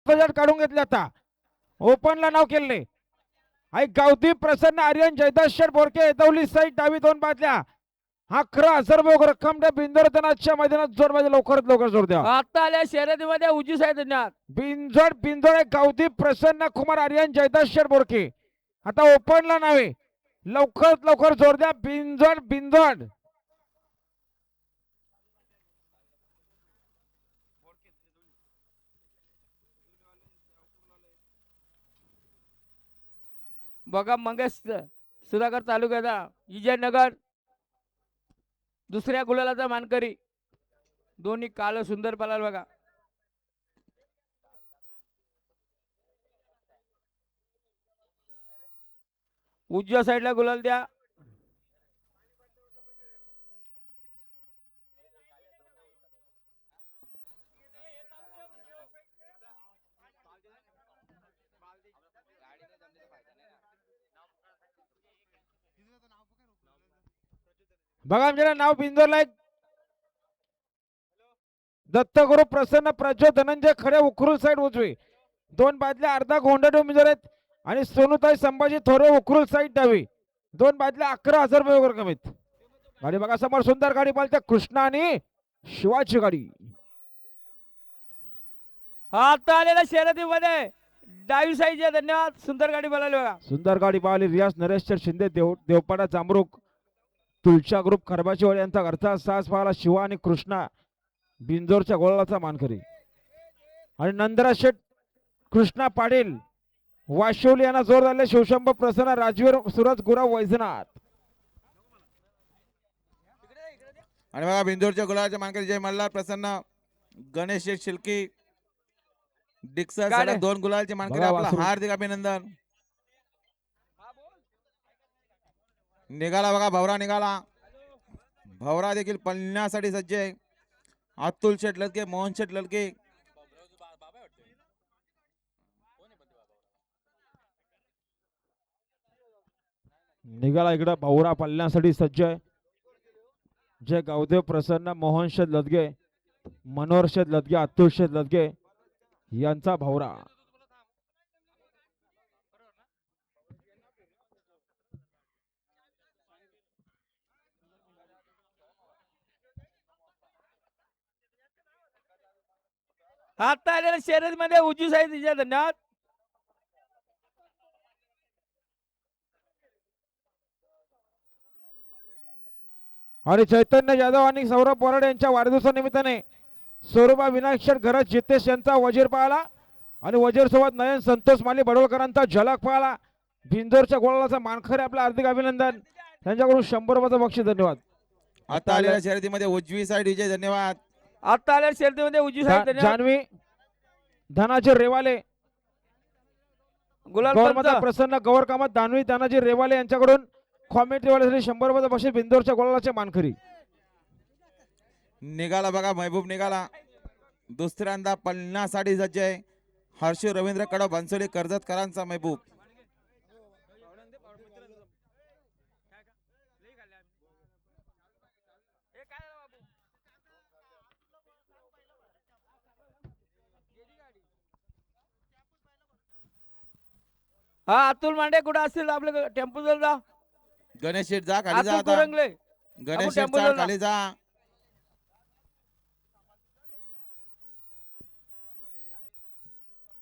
ध्वजात काढून घेतले. आता ओपनला नाव केले आई गावदी प्रसन्न आर्यन जयदास शेठ बोरके येदवली साईड डावी 2 बादल्या 11,000 रुपये रक्कम द्या. बिंदोरच्या मैदानात जोर पाहिजे, लवकरात लवकर जोर द्या. आता आल्या शर्यतीमध्ये उजी साहेब धन्यवाद. बिंजोड गावदी प्रसन्न कुमार आर्यन जयदास शेठ बोरके आता ओपनला नावे, लवकरात लवकर जोर द्या. बिंजोड बघा मंगेश सुधाकर तालुक्याचा विजयनगर दुसऱ्या गुलालाचा मानकरी, दोन्ही काळ सुंदर पळाल बघा. उजव्या साईडला गुलाल द्या. बघा आमच्या नाव बिंदोरला एक दत्तगुरु प्रसन्न प्रज्वल धनंजय खडे उखरुल साईड उजवी 2 बादल्या अर्धा गोंडा बिंदोर आहेत. आणि सोनूताई संभाजी थोरे उखरुल साईड डावी 2 बादल्या 11,000 रुपये वगैरे कमीत. गाडी बघा समोर सुंदर गाडी पालते कृष्णा आणि शिवाची गाडी. आता आलेल्या शर्यतीमध्ये डावी साईडचे धन्यवाद. सुंदर गाडी पळाली बघा. सुंदर गाडी पाहिली रियाज नरेश शिंदे देवपाडा जांभरूक तुलचा ग्रुप खरबाचीवाडी यांचा घरचा सास पाहला शिवा आणि कृष्णा बिंजोरच्या गोळाचा मानकरी. आणि नंदरा शेठ कृष्णा पाटील वाशिवली यांना जोर झाले. शिवशंभ प्रसन्न राजवीर सुरज गुराव वैजनाथ. आणि बघा बिंदोरच्या गुलाबाचे मानकरी जय मल्हार प्रसन्न गणेश शेठ शिल्की डिक्सर गाडी. 2 गुलालचे मानकरी बघा आपलं वासरू. हार्दिक अभिनंदन. निघाला बघा भवरा निघाला. भवरा देखील पळण्यासाठी सज्ज आहे. अतुल शेठ लडके मोहन शेठ लडके निघाला इकडं भाऊरा पालण्यासाठी सज्ज आहे. जय गावदेव प्रसन्न मोहन शेठ लदगे मनोहर शेठ लदगे अतुल शेठ लदगे यांचा भाऊरा. आता आलेल्या शर्यतीमध्ये उजवी साईडचे धन्यवाद. आणि चैतन्य जाधव आणि सौरभ बोराडे यांच्या वाढदिवसानिमित्ताने स्वरूपा विनायक शेठ घरात जितेश यांचा वजीर पाहला आणि वजीर सोबत नयन संतोष माली बडवळकरांचा झलक पाहला. बिंदोरच्या गोळाचा मानकरी आपलं हार्दिक अभिनंदन. त्यांच्याकडून 100 रुपयाचं बक्षीस. धन्यवाद. आता आलेल्या शर्यतीमध्ये उजवी साईड विजय धन्यवाद. आता आलेल्या शर्यतीमध्ये उजवी साईड धन्यवाद. जानवी धनाजी रेवाले गुलाल गौरमाता पंत. प्रसन्न गौर कामत दानवी तानाजी रेवाले यांच्याकडून कॉमेंट्रीवाल्यासाठी 100 रुपयाचं बक्षीस. बिंदोरच्या गोळाचे मानकरी. निघाला बघा महबूब निघाला. दुसऱ्यांदा पळण्यासाठी सज्ज आहे. हर्षू रवींद्र कडव बनसोली कर्जतकरांचा महबूब. हा अतुल मांडे कुठं असतील आपलं टेम्पो जवळ जा. गणेश शेठ जा खाली जा. अतुल आता कुरंगले गणेश आपण शेठ टेम्पो जा जवळ खाली जा.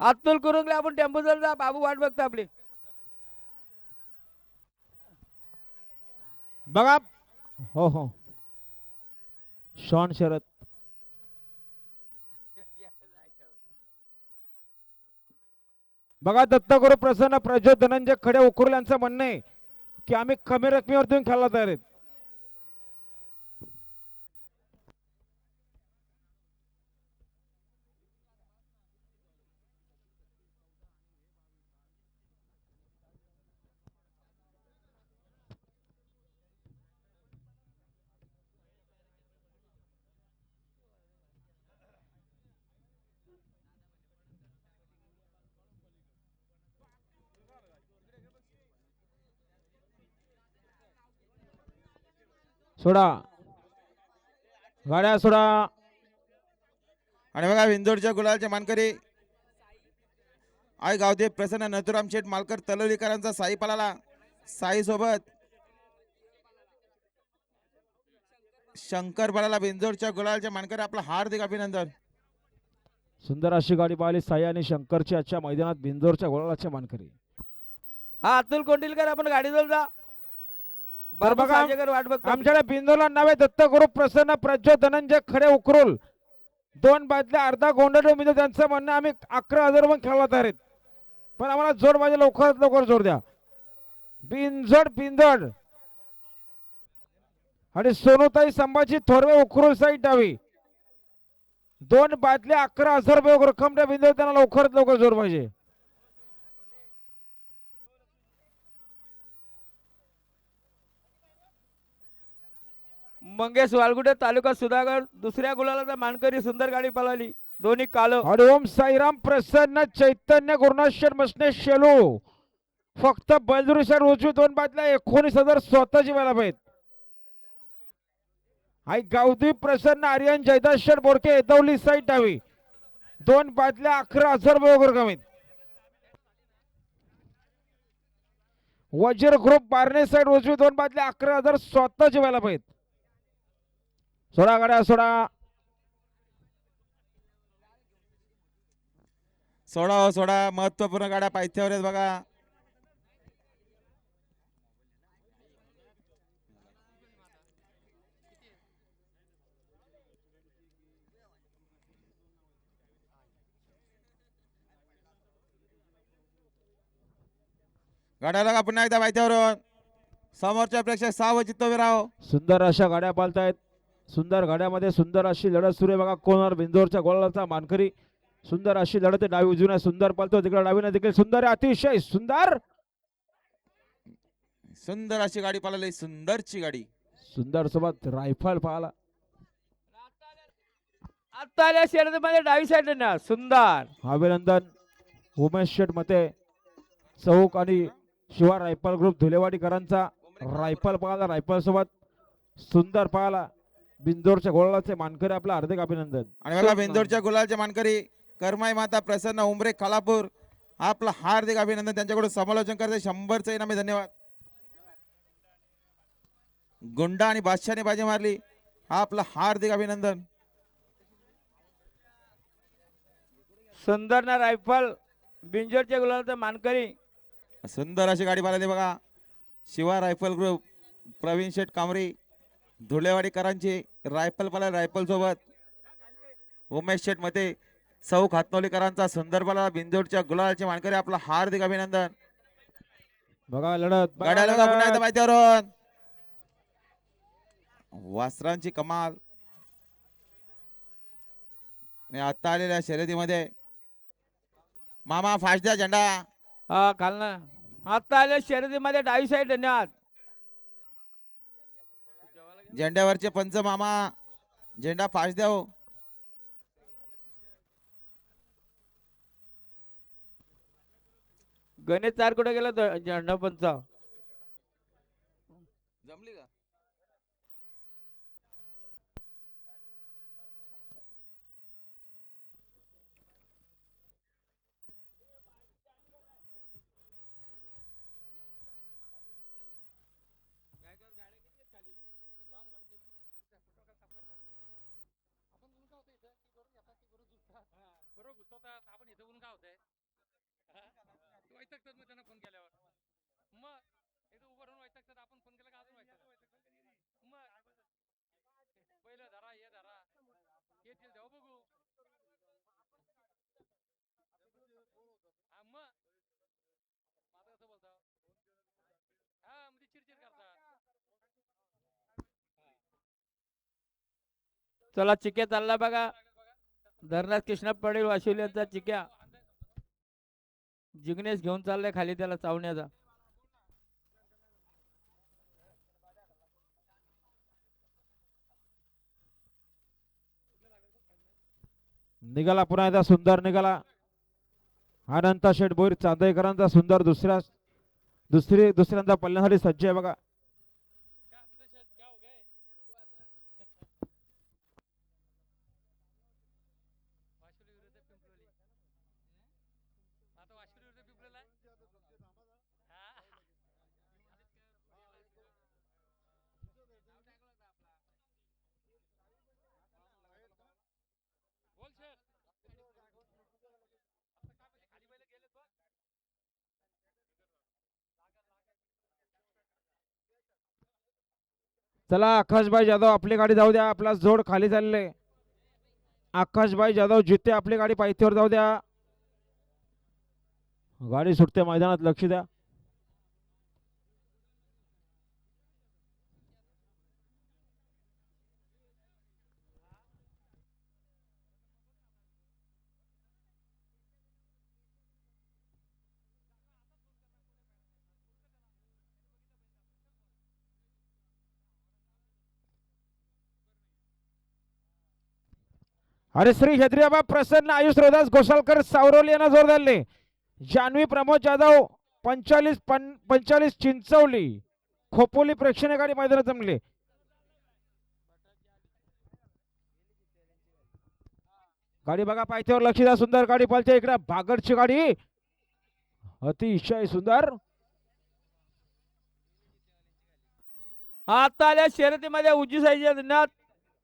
अतुल कुरंगले आपण टेम्पो जवळ जा. बाबू वाट बघतो आपली. बघा हो हो शॉन शरद बघा दत्तगुरु प्रसन्न प्रज्वल धनंजय खडे उकरुल यांचं म्हणणं आहे की आम्ही कमी रकमेवर तुम्ही खेळायला तयार आहेत. सोडा गाड्या सोडा. आणि बघा बिंदोरच्या गुलालचे मानकरी आई गावदे प्रसन्न नथुराम शेठ मालकर तलवलीकरांचा साई पळाला. साई सोबत शंकर पळाला. बिंजोरच्या गुलालच्या मानकरी आपलं हार्दिक अभिनंदन. सुंदर अशी गाडी पाहिली साई आणि शंकरची आजच्या मैदानात बिंजोरच्या गोळाचे मानकरी. हा अतुल कोंडिलकर आपण गाडी जा तर बाबा बघा, साजेकर वाट बघतो. आमच्याकडे बिंदोला नवे दत्तगुरु प्रसन्न प्रज्वल धनंजय खडे उकरुल 2 बादल्या अर्धा गोंडल म्हणजे त्यांचं म्हणणं आम्ही 11,000 पण खेळला तयार आहेत, पण आम्हाला जोर पाहिजे, लवकरात लवकर जोर द्या. बिनजोड बिनजोड आणि सोनूताई संभाजी थोरवे उकरुल साईड डावी 2 बादल्या 11,000 रुपये रक्कम त्या बिंदू त्यांना लवकरात लवकर जोर पाहिजे. मंगेश वालगुडे तालुका सुधागड दुसऱ्या गुलालाचा मानकरी सुंदर गाडी पळाली. दोन्ही काल आणि ओम साईराम प्रसन्न चैतन्य गुरुनाथ मसने शेलू फक्त बलदुरी साईड उजवी 2 बादल्या 19,000 स्वतःची व्हायला पाहिजेत. आई गावदी प्रसन्न आर्यन जयदास बोरके येदवली साईड डावी 2 बादल्या 11,000 रुपये वगैरे कमीत. वजीर ग्रुप बारणे साईड उजवी 2 बादल्या 11,000 स्वतःची व्हायला पाहिजेत. सोडा गाड्या सोडा. सोडा हो सोडा. महत्वपूर्ण गाड्या पायथ्यावर आहेत बघा. गाड्या लागा पुन्हा एकदा पायथ्यावरून. समोरच्या प्रेक्षक साव चित्तवे राहो. सुंदर अशा गाड्या पालतायत. सुंदर गाड्यामध्ये सुंदर अशी लढत सुरू आहे बघा. कोणार बिंदोरच्या गोळाचा मानकरी. सुंदर अशी लढत आहे. डावी उजवीने सुंदर पालतो, तिकडे डावीने देखील सुंदर आहे. अतिशय सुंदर सुंदर अशी गाडी पळाली. सुंदरची गाडी. सुंदर सोबत रायफल पाहाला. आता आल्या शर्यतीमध्ये डावी साईड ना सुंदर. अभिनंदन उमेश शेठ मते चौक आणि शिवा रायफल ग्रुप धुलेवाडीकरांचा रायफल पाहाला. रायफल सोबत सुंदर पाहाला. बिंदोरच्या गोळाचे मानकरी आपलं हार्दिक अभिनंदन. आणि बघा बिंदोरच्या गुलालच्या मानकरी करमाई माता प्रसन्न उमरे खालापूर आपलं हार्दिक अभिनंदन. त्यांच्याकडून समालोचन करते 100चं इनामी. धन्यवाद. गुंडा आणि बादशाने बाजी मारली. आपलं हार्दिक अभिनंदन. सुंदर ना रायफल बिंजोरच्या गुलालाचा मानकरी. सुंदर अशी गाडी पाहिली बघा. शिवा रायफल ग्रुप प्रवीण शेठ कामरी धुलेवाडीकरांची रायफल पाला. रायफल सोबत उमेश शेठ मते चौक हातनोलीकरांचा सुंदर पाला. बिंदोरच्या गुलालचे मानकरी आपलं हार्दिक अभिनंदन. बघा लढत बघा गाड्या लागा पुन्हा एकदा लढत. माहितीवरून. वासरांची कमाल. आणि आता आलेल्या शर्यतीमध्ये मामा फास्ट द्या झेंडा. हा खाल ना. आता आल्या शर्यतीमध्ये डावी साईड. धन्यवाद. झेंड्यावरचे पंच मामा झेंडा फास्ट द्या हो. गणेश चार कुठे गेला झेंडा पंच. जमली का? चला चिक्या चालला बघा. धरणात कृष्णा पडेल वाशिवली यांचा चिक्या जिग्नेश घेऊन चाललाय खाली त्याला चावण्याचा. निघाला पुन्हा एकदा सुंदर निघाला. अनंत शेठ बोईर चांदेकरांचा सुंदर दुसऱ्यांदा पल्ल्यासाठी सज्ज आहे बघा. चला आकाशभाई जाधव आपली गाडी जाऊ द्या, आपला जोड खाली चालले. आकाशभाई जाधव जिथे आपली गाडी पायथ्यावर जाऊ द्या. गाडी सुटते मैदानात, लक्ष द्या. अरे श्री हेद्रियाबा प्रसन्न आयुष रोदास घोसाळकर सावरोली यांना जोर धरले. जान्हवी प्रमोद जाधव 45 चिंचवली खोपोली प्रेक्षणीय गाडी मैदानात जमले. गाडी बघा पायथ्यावर, लक्ष द्या. सुंदर गाडी पळते इकडे, भागडची गाडी अतिशय सुंदर. आता आल्या शर्यतीमध्ये उजी साईच्या धन्यवाद.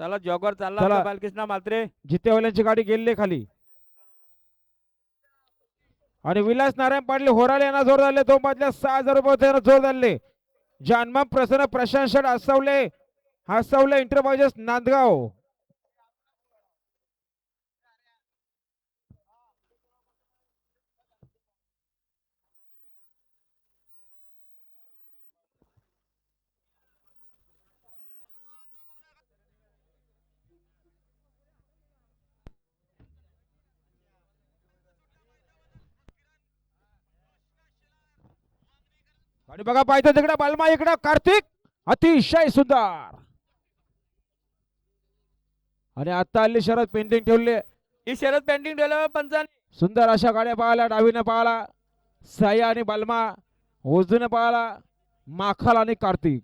चला जॉगर चालला चला. आपला बालकृष्ण मात्रे. जितेवाल्यांची गाडी गेली खाली. आणि विलास नारायण पाटील होराले यांना जोर धरले. 2 मधल्या 6,000 रुपये जोर धरले. जान्हवी प्रसन्न प्रशांत शेठ हसवले इंटरप्राइजेस नांदगाव. गाडी बघा पाहिजे तिकडे, बालमा इकडे, कार्तिक अतिशय सुंदर. आणि आता आली शरद पेंटिंग ठेवली. ही शरद पेंटिंग ठेवलं पंचांनी. सुंदर अशा गाड्या पाहायला. डावीने पाहायला साया आणि बालमा, उजवीने पाहायला माखल आणि कार्तिक.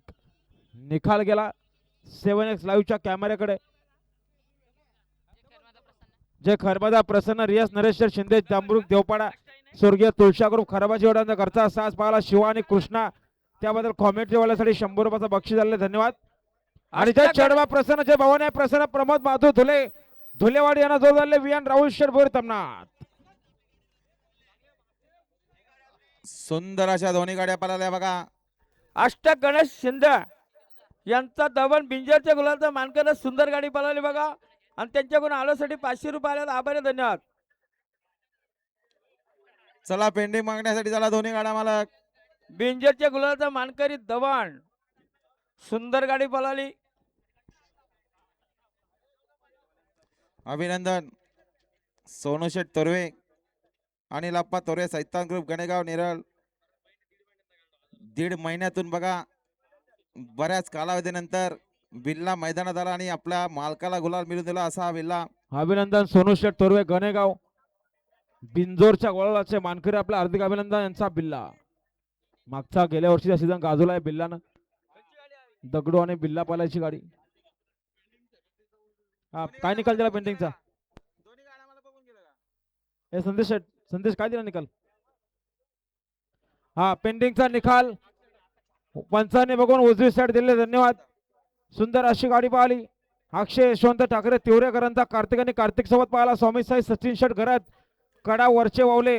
निकाल गेला 7X लाईव्हच्या कॅमेऱ्याकडे. जय खरबदा प्रसन्न रियास नरेश शिंदे जांभरुख देवपाडा स्वर्गीय तुळशा ग्रुप खरबाची वडांचा घरचा सास पाहिला शिवा आणि कृष्णा. त्याबद्दल कॉमेंट वाल्यासाठी 100 रुपयाचा बक्षीस झाले, धन्यवाद. आणि जय चढवा प्रसन्न, जय भवन आहे प्रसन्न, प्रमोद माधू धुलेवाडी यांना जोर झाले. वियान राहुल शेठ बोर तमनाथ. सुंदर अशा दोन्ही गाड्या पळाल्या बघा. अष्टक गणेश शिंदे यांचा दवन बिंजरच्या गुलाचा मानकर सुंदर गाडी पळवली बघा. आणि त्यांच्याकडून आलोसाठी 500 रुपये आले, आभारी, धन्यवाद. चला पेंडिंग मागण्यासाठी चला दोन्ही गाड्या मालक. बिंजरच्या गुलाचा मानकरी दवन सुंदर गाडी पळवली. अभिनंदन सोनू शेठ तोरवे आणि लप्पा तोरवे सैतान ग्रुप गणेगाव नेरळ. 1.5 महिन्यातून बघा बऱ्याच कालावधीनंतर बिल्ला मैदानात आला आणि आपल्या मालकाला गुलाल मिळून दिला असा बिल्ला. अभिनंदन सोनू शेठ तोरवे गणेगाव बिंजोरच्या गोळाचे मानकरी, आपला हार्दिक अभिनंदन. यांचा बिल्ला मागचा गेल्या वर्षीचा सीझन गाजवला आहे बिल्लानं. दगडू आणि बिल्ला पालायची गाडी. हा काय निकाल दिला पेंटिंगचा? हे संदेश काय दिला निकाल? हा पेंटिंगचा निकाल पंचाने बघून उजवी साईड दिले, धन्यवाद. सुंदर अशी गाडी पाहिली. अक्षय यशवंत ठाकरे तिवरेकरांचा कार्तिक आणि कार्तिक सोबत पाहिला. स्वामी साई सचिन शेठ घरात कडाव वरचे वावले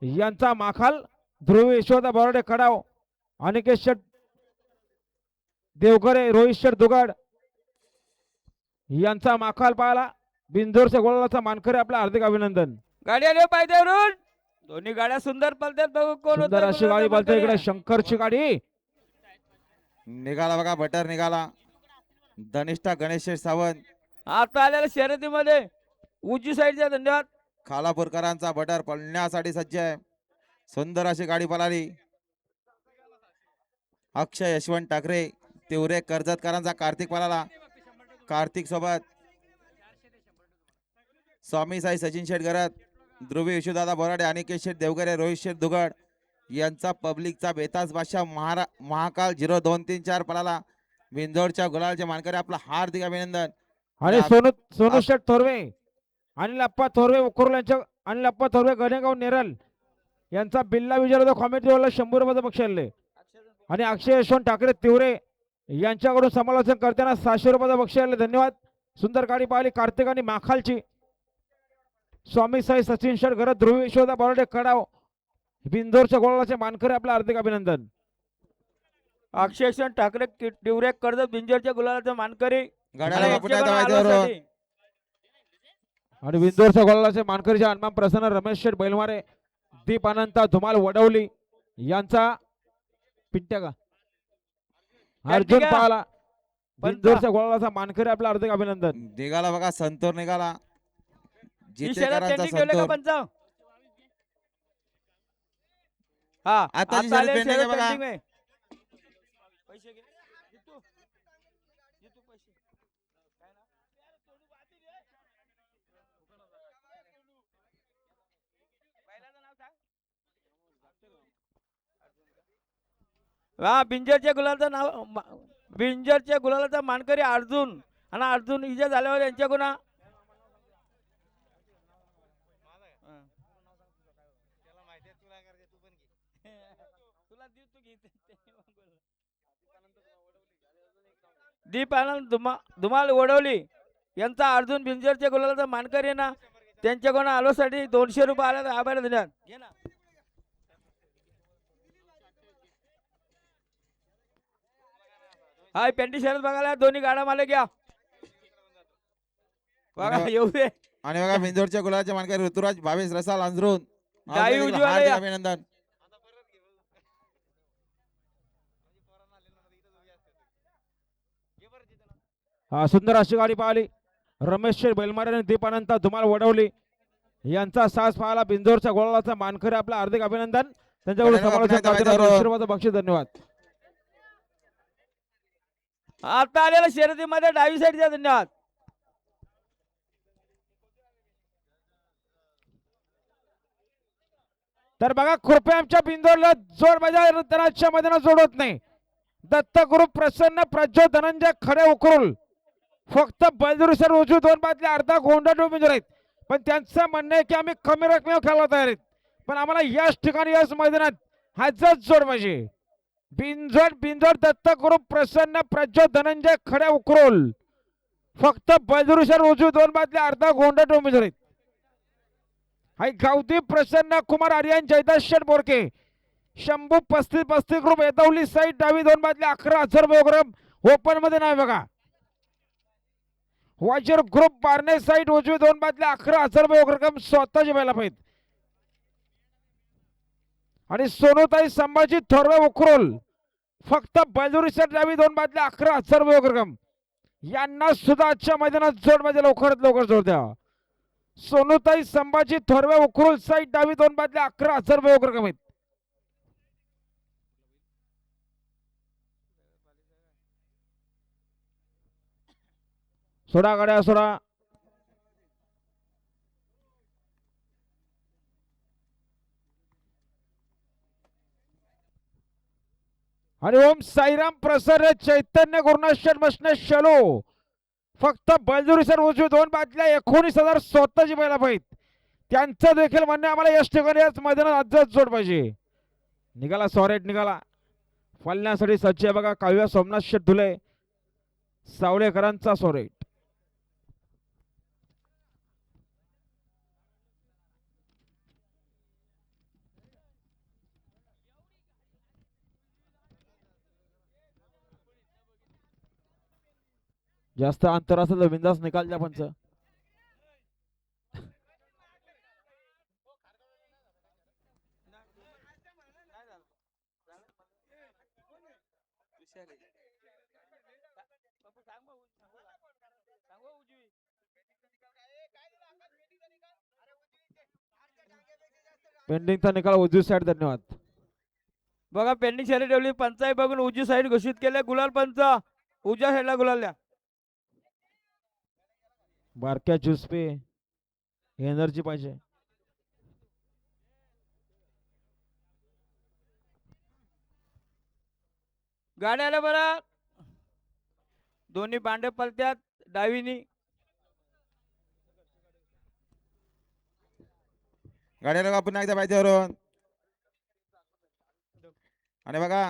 यांचा माखाल. ध्रुव यशोदा बोराडे कडाव, अनिकेत शेठ देवघरे, रोहित शेठ दुगाड यांचा माखाल पाहिला. बिंजोरच्या गोळाचा मानकरी, आपला हार्दिक अभिनंदन. गाडी आली पायथ्यावरून. दोन्ही गाड्या सुंदर पळतात, बघू कोण सुंदर अशी गाडी पळते इकडे. शंकरची गाडी निघाला बघा, बटर निघाला. धनिष्ठा गणेश शेठ सावंत. आता आलेल्या शर्यतीमध्ये उजवी साईडचा धन्यवाद. खालापूरकरांचा बटर पळण्यासाठी सज्ज आहे. सुंदर अशी गाडी पळाली. अक्षय यशवंत ठाकरे तिवरे कर्जतकरांचा कार्तिक पळाला. कार्तिक सोबत स्वामी साई सचिन शेठ घरात, ध्रुवी यशोदादा बोराडे, अनिकेत शेठ देवगरे, रोहित शेठ दुगड यांचा पब्लिकचा बेताज बादशाह महाकाल 0234 पळाला. बिंजोरच्या गुलालचे मानकरी, आपला हार्दिक अभिनंदन. आणि सोनू शेठ थोरवे आणि लप्पा थोरवे उकरुल यांच्या आणि लप्पा थोरवे गणेगाव नेरल यांचा बिल्ला विजय कॉमेंट्रीवाला 100 रुपयाचा बक्षीस आले. आणि अक्षय यशवंत ठाकरे तिवरे यांच्याकडून समालोचन करताना 700 रुपयाचा बक्षीस आले, धन्यवाद. सुंदर गाडी पाहिली कार्तिक आणि माखालची. स्वामी साई सचिन शेठ घरात, ध्रुव यशोदा बोराडे कडाव बिंदोरच्या गोळाचे मानकरी, आपला हार्दिक अभिनंदन. अक्षय ठाकरे डिवरे कर्जत बिंजोरच्या गुलालाचा मानकरी गाड्याला आणि बघा पुन्हा एकदा यांच्याकडून माहितीवरून आलोसाठी आणि बिंदोरच्या गोलाचे मानकरीचे हनुमान प्रसन्न रमेश शेठ बैलमारे दीप अनंत धुमाल वडवली यांचा पिंट्या का अर्जुन का? पाहला पंचा. बिंदोरच्या गोलाचा मानकरी आपलं हार्दिक अभिनंदन. निघाला बघा संतोर निघाला ही शर्यत जितेकरांचा पेंडिंग ठेवले का संतोर पंच हा आताची आता आले शर्यत pending आहे शर्यत बघा. pending आहे. पैसे घे. जितू. जितू पैसे. काय ना? बैलाचं नाव सांग. हा बिंजरच्या गुलालचं नाव बिंजरच्या गुलालाचा मानकरी अर्जुन आणि अर्जुन इजा झाल्यावर यांच्याकडून दीप आनंद धुमाल वडवली यांचा अर्जुन बिंजरच्या गुलालाचा मानकरी आहे ना त्यांच्याकडून आलोसाठी 200 रुपये आला आभार धन्यवाद. घे ना. हाय पेंटी शर्यत बघायला दोन्ही गाड्या मला घ्या बघा येऊ दे. आणि बघा बिंदोरच्या गुलाच्या मानकरी ऋतुराज भावेश रसाल अंजरून गाई उजवाला हार्दिक या. अभिनंदन. हा सुंदर अशी गाडी पाहिली रमेश शेठ बैलमारे आणि दीप अनंत धुमाल वडवली यांचा सास पाहला बिंदोरच्या गोलाचा मानकरी आपलं हार्दिक अभिनंदन. त्यांच्याकडून गाड्याला समालोचन पुन्हा एकदा करताना माहिती 200 रुपयाचं बक्षीस धन्यवाद. आता आलेल्या शर्यतीमध्ये डावी साईडचा धन्यवाद. तर बघा कृपया आमच्या बिंदोरला जोड मैदानाच्या मैदानात जोडत नाही. दत्तगुरु प्रसन्न प्रज्वल धनंजय खडे उकरुल फक्त बैलदुरी सर उजू 2 बादले अर्धा गोंडा डोबिंजर आहेत पण त्यांचं म्हणणं आहे की आम्ही कमी रकमेवर खेळायला तयार आहेत पण आम्हाला याच ठिकाणी याच मैदानात हाच जोड पाहिजे. बिंजोड दत्तगुरु प्रसन्न प्रज्वल धनंजय खडे उकरुल फक्त बैलदुरी सर उजू 2 बादले अर्धा गोंडा डोबिंजर आहेत. हाय गावदी प्रसन्न कुमार आर्यन जयदास शेठ बोरके शंभू 35 ग्रुप येतवली साईड डावी 2 बादले 11,000 रुपये ओपन मध्ये नाही बघा. वाजर ग्रुप बारणे साईड उजवी 2 बादले 11,000 रुपये रक्कम स्वतःची बैला पाहिजे. आणि सोनूताई संभाजी थोरवे उकरोल फक्त बैलुरी साईड डावी 2 बादले 11,000 रुपये रक्कम यांना सुद्धा आजच्या मैदानात जोड म्हणजे लवकरात लवकर जोड द्या. सोनूताई संभाजी थोरवे उकरोल साईड डावी 2 बादले 11,000 रुपये रक्कम आहेत. सोडा गाड्या सोडा. आणि ओम साईराम प्रसन्न चैतन्य गुरुनाथ शर्मशने शलो फक्त बलजुरी सर उजवी 2 बादल्या 19,000 स्वतःची बैला पाहिजे. त्यांचं देखील म्हणणे आम्हाला यश ठिकाणी याच मैदानात आजच जोड पाहिजे. निघाला सॉरेट निघाला फलण्यासाठी सज्ज आहे बघा काव्या सोमनाथ शेठ धुले सावळेकरांचा सॉरेट. जास्त अंतर असेल तर बिंदास निकाल द्या पंच. पेंडिंगचा निकाल उजवी साईड धन्यवाद. बघा पेंडिंग शर्यत ठेवली पंचाई बघून उजवी साईड घोषित केले गुलाल पंच उजव्या साईडला गुलाल बारक्या ज्यूस पे एनर्जी पाहिजे. गाड्याला बरं दोन्ही बांडे पलत्यात डावीनी गाड्याला पुन्हा एकदा माहितीवरून आणि बघा